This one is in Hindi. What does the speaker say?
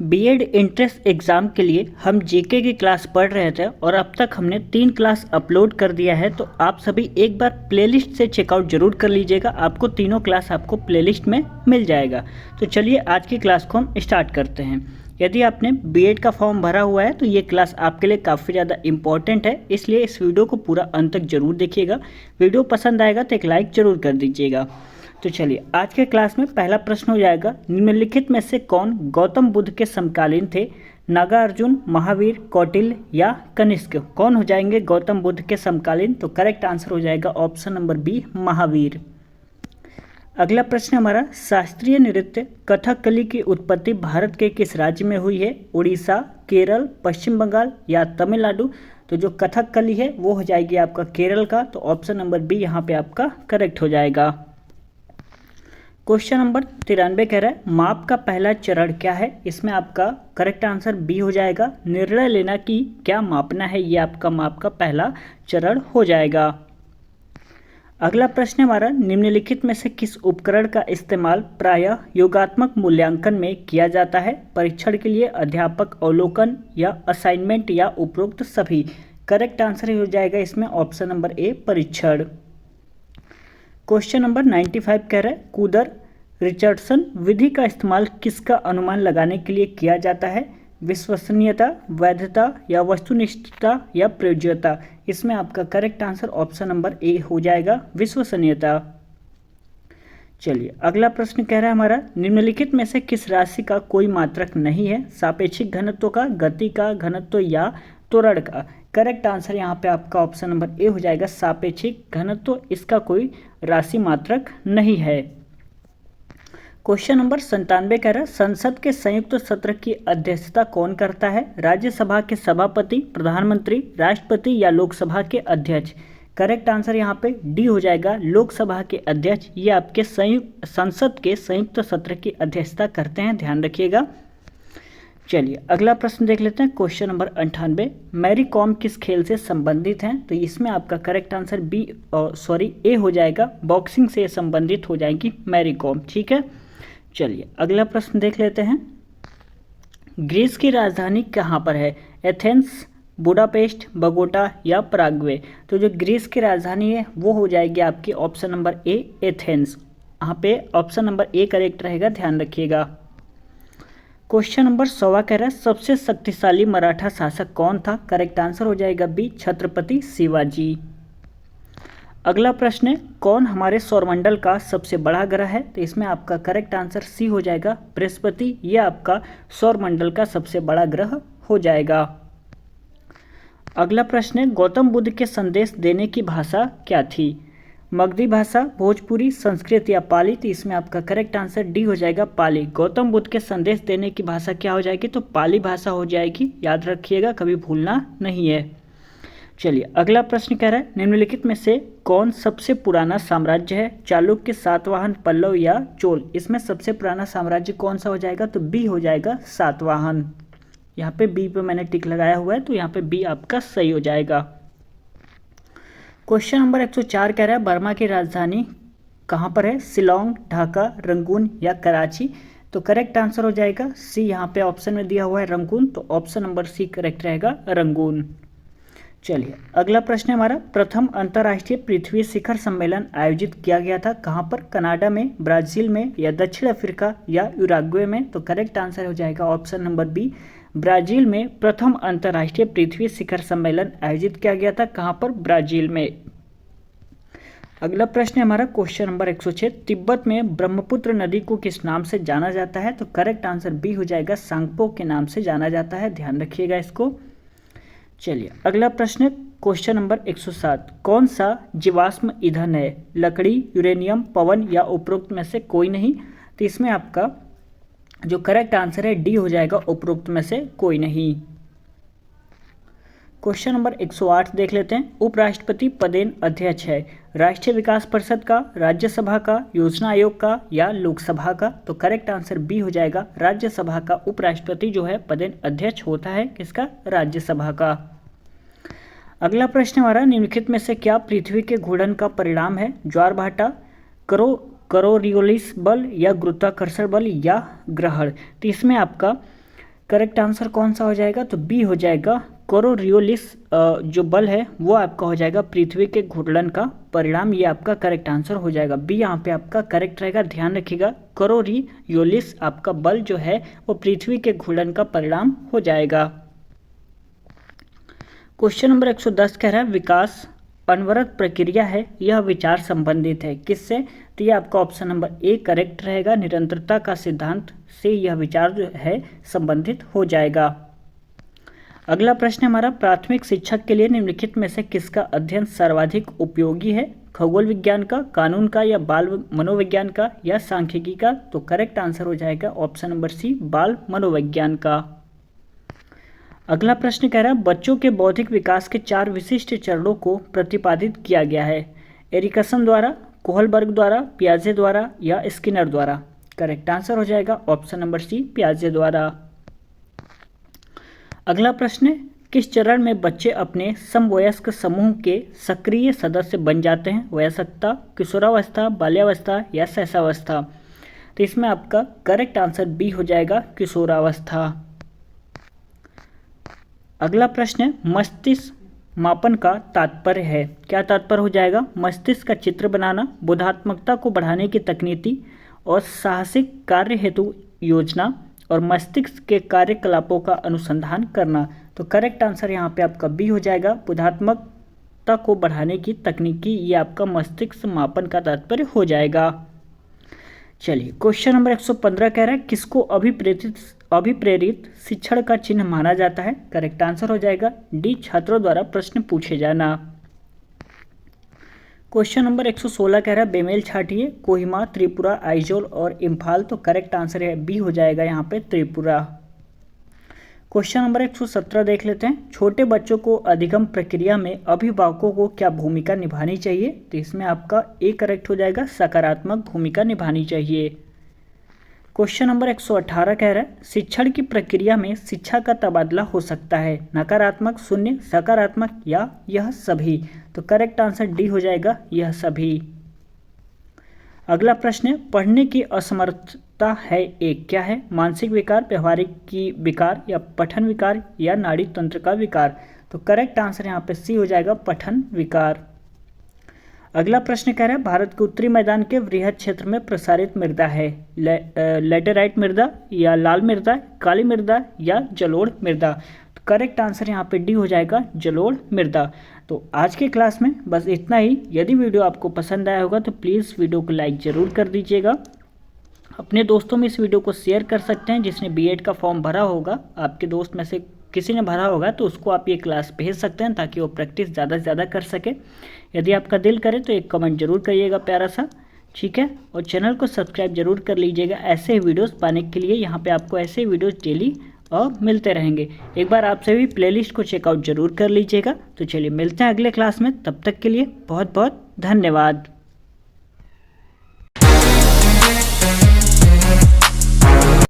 बीएड एंट्रेंस एग्ज़ाम के लिए हम जीके की क्लास पढ़ रहे थे और अब तक हमने 3 क्लास अपलोड कर दिया है। तो आप सभी एक बार प्लेलिस्ट से चेकआउट ज़रूर कर लीजिएगा, आपको तीनों क्लास आपको प्लेलिस्ट में मिल जाएगा। तो चलिए आज की क्लास को हम स्टार्ट करते हैं। यदि आपने बीएड का फॉर्म भरा हुआ है तो ये क्लास आपके लिए काफ़ी ज़्यादा इंपॉर्टेंट है, इसलिए इस वीडियो को पूरा अंत तक जरूर देखिएगा। वीडियो पसंद आएगा तो एक लाइक ज़रूर कर दीजिएगा। तो चलिए आज के क्लास में पहला प्रश्न हो जाएगा, निम्नलिखित में से कौन गौतम बुद्ध के समकालीन थे? नागार्जुन, महावीर, कौटिल्य या कनिष्क? कौन हो जाएंगे गौतम बुद्ध के समकालीन? तो करेक्ट आंसर हो जाएगा ऑप्शन नंबर बी, महावीर। अगला प्रश्न हमारा, शास्त्रीय नृत्य कथकली की उत्पत्ति भारत के किस राज्य में हुई है? उड़ीसा, केरल, पश्चिम बंगाल या तमिलनाडु? तो जो कथकली है वो हो जाएगी आपका केरल का, तो ऑप्शन नंबर बी यहाँ पे आपका करेक्ट हो जाएगा। क्वेश्चन नंबर 93 कह रहा है, माप का पहला चरण क्या है? इसमें आपका करेक्ट आंसर बी हो जाएगा, निर्णय लेना कि क्या मापना है, ये आपका माप का पहला चरण हो जाएगा। अगला प्रश्न हमारा, निम्नलिखित में से किस उपकरण का इस्तेमाल प्रायः योगात्मक मूल्यांकन में किया जाता है? परीक्षण के लिए, अध्यापक अवलोकन या असाइनमेंट या उपरोक्त सभी? करेक्ट आंसर हो जाएगा इसमें ऑप्शन नंबर ए, परीक्षण। क्वेश्चन नंबर 95 कह रहा है, कूदर रिचर्डसन विधि का इस्तेमाल किसका अनुमान लगाने के लिए किया जाता है? विश्वसनीयता, वैधता या वस्तुनिष्ठता या प्रयोज्यता? इसमें आपका correct answer option number A हो जाएगा, विश्वसनीयता। चलिए अगला प्रश्न कह रहा है हमारा, निम्नलिखित में से किस राशि का कोई मात्रक नहीं है? सापेक्षिक घनत्व का, गति का घनत्व या त्वरण का? करेक्ट आंसर यहाँ पे आपका ऑप्शन नंबर ए हो जाएगा, सापेक्षिक घनत्व, इसका कोई राशि मात्रक नहीं है। क्वेश्चन नंबर 97 कह रहा है, संसद के संयुक्त सत्र की अध्यक्षता कौन करता है? राज्यसभा के सभापति, प्रधानमंत्री, राष्ट्रपति या लोकसभा के अध्यक्ष? करेक्ट आंसर यहाँ पे डी हो जाएगा, लोकसभा के अध्यक्ष। ये आपके संसद के संयुक्त सत्र की अध्यक्षता करते हैं, ध्यान रखिएगा। चलिए अगला प्रश्न देख लेते हैं। क्वेश्चन नंबर 98, मैरी कॉम किस खेल से संबंधित हैं? तो इसमें आपका करेक्ट आंसर ए हो जाएगा, बॉक्सिंग से संबंधित हो जाएगी मैरी कॉम। ठीक है, चलिए अगला प्रश्न देख लेते हैं। ग्रीस की राजधानी कहाँ पर है? एथेंस, बुडापेस्ट, बगोटा या पराग्वे? तो जो ग्रीस की राजधानी है वो हो जाएगी आपकी ऑप्शन नंबर ए, एथेंस। यहाँ पे ऑप्शन नंबर ए करेक्ट रहेगा, ध्यान रखिएगा। क्वेश्चन नंबर 100 कह रहा है, सबसे शक्तिशाली मराठा शासक कौन था? करेक्ट आंसर हो जाएगा बी, छत्रपति शिवाजी। अगला प्रश्न है, कौन हमारे सौरमंडल का सबसे बड़ा ग्रह है? तो इसमें आपका करेक्ट आंसर सी हो जाएगा, बृहस्पति। यह आपका सौरमंडल का सबसे बड़ा ग्रह हो जाएगा। अगला प्रश्न है, गौतम बुद्ध के संदेश देने की भाषा क्या थी? मगधी भाषा, भोजपुरी, संस्कृत या पाली? तो इसमें आपका करेक्ट आंसर डी हो जाएगा, पाली। गौतम बुद्ध के संदेश देने की भाषा क्या हो जाएगी? तो पाली भाषा हो जाएगी, याद रखिएगा, कभी भूलना नहीं है। चलिए अगला प्रश्न कह रहा है, निम्नलिखित में से कौन सबसे पुराना साम्राज्य है? चालुक्य, सातवाहन, पल्लव या चोल? इसमें सबसे पुराना साम्राज्य कौन सा हो जाएगा? तो बी हो जाएगा, सातवाहन। यहाँ पे बी पे मैंने टिक लगाया हुआ है, तो यहाँ पे बी आपका सही हो जाएगा। क्वेश्चन नंबर 104 कह रहा है, बर्मा की राजधानी कहाँ पर है? शिलोंग, ढाका, रंगून या कराची? तो करेक्ट आंसर हो जाएगा सी, यहाँ पे ऑप्शन में दिया हुआ है रंगून, तो ऑप्शन नंबर सी करेक्ट रहेगा, रंगून। चलिए अगला प्रश्न है हमारा, प्रथम अंतर्राष्ट्रीय पृथ्वी शिखर सम्मेलन आयोजित किया गया था कहाँ पर? कनाडा में, ब्राजील में या दक्षिण अफ्रीका या यूराग्वे में? तो करेक्ट आंसर हो जाएगा ऑप्शन नंबर बी, ब्राजील में प्रथम अंतर्राष्ट्रीय पृथ्वी शिखर सम्मेलन आयोजित किया गया था। कहाँ पर? ब्राजील में। अगला प्रश्न है हमारा क्वेश्चन नंबर 106, तिब्बत में ब्रह्मपुत्र नदी को किस नाम से जाना जाता है? तो करेक्ट आंसर बी हो जाएगा, सांगपो के नाम से जाना जाता है, ध्यान रखिएगा इसको। चलिए अगला प्रश्न क्वेश्चन नंबर 107, कौन सा जीवाश्म ईंधन है? लकड़ी, यूरेनियम, पवन या उपरोक्त में से कोई नहीं? तो इसमें आपका जो करेक्ट आंसर है डी हो जाएगा, उपरोक्त में से कोई नहीं। क्वेश्चन नंबर 108 देख लेते हैं, उपराष्ट्रपति पदेन अध्यक्ष है? राष्ट्रीय विकास परिषद का, राज्यसभा का, योजना आयोग का या लोकसभा का? तो करेक्ट आंसर बी हो जाएगा, राज्यसभा का उपराष्ट्रपति जो है पदेन अध्यक्ष होता है, किसका? राज्यसभा का। अगला प्रश्न हमारा, निम्नलिखित में से क्या पृथ्वी के घूर्णन का परिणाम है? ज्वार-भाटा, कोरियोलिस बल या गुरुत्वाकर्षण बल या ग्रहण? तो इसमें आपका करेक्ट आंसर कौन सा हो जाएगा, तो बी हो जाएगा। कोरोरियोलिस जो बल है वो आपका हो जाएगा पृथ्वी के घूर्णन का परिणाम, ये आपका करेक्ट आंसर हो जाएगा। बी यहाँ पे आपका करेक्ट रहेगा, ध्यान रखिएगा। कोरोरियोलिस आपका बल जो है वो पृथ्वी के घूर्णन का परिणाम हो जाएगा। क्वेश्चन नंबर 110 कह रहा है विकास अनवरत प्रक्रिया है, यह विचार संबंधित है किससे, तो ये आपका ऑप्शन नंबर ए करेक्ट रहेगा। निरंतरता का सिद्धांत से यह विचार जो है संबंधित हो जाएगा। अगला प्रश्न हमारा, प्राथमिक शिक्षक के लिए निम्नलिखित में से किसका अध्ययन सर्वाधिक उपयोगी है, खगोल विज्ञान का, कानून का, या बाल मनोविज्ञान का, या सांख्यिकी का, तो करेक्ट आंसर हो जाएगा ऑप्शन नंबर सी बाल मनोविज्ञान का। अगला प्रश्न कह रहा है बच्चों के बौद्धिक विकास के 4 विशिष्ट चरणों को प्रतिपादित किया गया है, एरिकसन द्वारा, कोहलबर्ग द्वारा, पियाजे द्वारा, या स्किनर द्वारा। करेक्ट आंसर हो जाएगा ऑप्शन नंबर सी पियाजे द्वारा। अगला प्रश्न, किस चरण में बच्चे अपने समवयस्क समूह के सक्रिय सदस्य बन जाते हैं, वयस्कता, किशोरावस्था, बाल्यावस्था, या शैशवावस्था। तो इसमें आपका करेक्ट आंसर बी हो जाएगा किशोरावस्था। अगला प्रश्न है मस्तिष्क मापन का तात्पर्य है, क्या तात्पर्य हो जाएगा, मस्तिष्क का चित्र बनाना, बोधात्मकता को बढ़ाने की तकनीकी और साहसिक कार्य हेतु योजना, और मस्तिष्क के कार्यकलापों का अनुसंधान करना। तो करेक्ट आंसर यहाँ पे आपका बी हो जाएगा, बोधात्मकता को बढ़ाने की तकनीकी, ये आपका मस्तिष्क मापन का तात्पर्य हो जाएगा। चलिए क्वेश्चन नंबर 115 कह रहा है किसको अभिप्रेरित शिक्षण का चिन्ह माना जाता है, करेक्ट आंसर हो जाएगा डी छात्रों द्वारा प्रश्न पूछे जाना। क्वेश्चन नंबर 116 कह रहा है बेमेल छाटिए कोहिमा, त्रिपुरा, आइजोल और इम्फाल, तो करेक्ट आंसर है बी हो जाएगा यहाँ पे त्रिपुरा। क्वेश्चन नंबर 117 देख लेते हैं, छोटे बच्चों को अधिगम प्रक्रिया में अभिभावकों को क्या भूमिका निभानी चाहिए, तो इसमें आपका ए करेक्ट हो जाएगा, सकारात्मक भूमिका निभानी चाहिए। क्वेश्चन नंबर 118 कह रहा है शिक्षण की प्रक्रिया में शिक्षा का तबादला हो सकता है, नकारात्मक, शून्य, सकारात्मक, या यह सभी। तो करेक्ट आंसर डी हो जाएगा यह सभी। अगला प्रश्न है पढ़ने की असमर्थता है एक, क्या है, मानसिक विकार, व्यवहारिक की विकार, या पठन विकार, या नाड़ी तंत्र का विकार। तो करेक्ट आंसर यहाँ पे सी हो जाएगा पठन विकार। अगला प्रश्न कह रहा है भारत के उत्तरी मैदान के वृहद क्षेत्र में प्रसारित मृदा है, लैटेराइट मृदा, या लाल मृदा, काली मृदा, या जलोढ़ मृदा। तो करेक्ट आंसर यहाँ पे डी हो जाएगा जलोढ़ मृदा। तो आज के क्लास में बस इतना ही। यदि वीडियो आपको पसंद आया होगा तो प्लीज़ वीडियो को लाइक ज़रूर कर दीजिएगा। अपने दोस्तों में इस वीडियो को शेयर कर सकते हैं, जिसने बीएड का फॉर्म भरा होगा, आपके दोस्त में से किसी ने भरा होगा तो उसको आप ये क्लास भेज सकते हैं ताकि वो प्रैक्टिस ज़्यादा से ज़्यादा कर सके। यदि आपका दिल करे तो एक कमेंट जरूर करिएगा प्यारा सा, ठीक है, और चैनल को सब्सक्राइब जरूर कर लीजिएगा ऐसे ही वीडियोस पाने के लिए। यहाँ पे आपको ऐसे ही वीडियोस डेली और मिलते रहेंगे। एक बार आप सभी प्लेलिस्ट को चेकआउट जरूर कर लीजिएगा। तो चलिए मिलते हैं अगले क्लास में, तब तक के लिए बहुत बहुत धन्यवाद।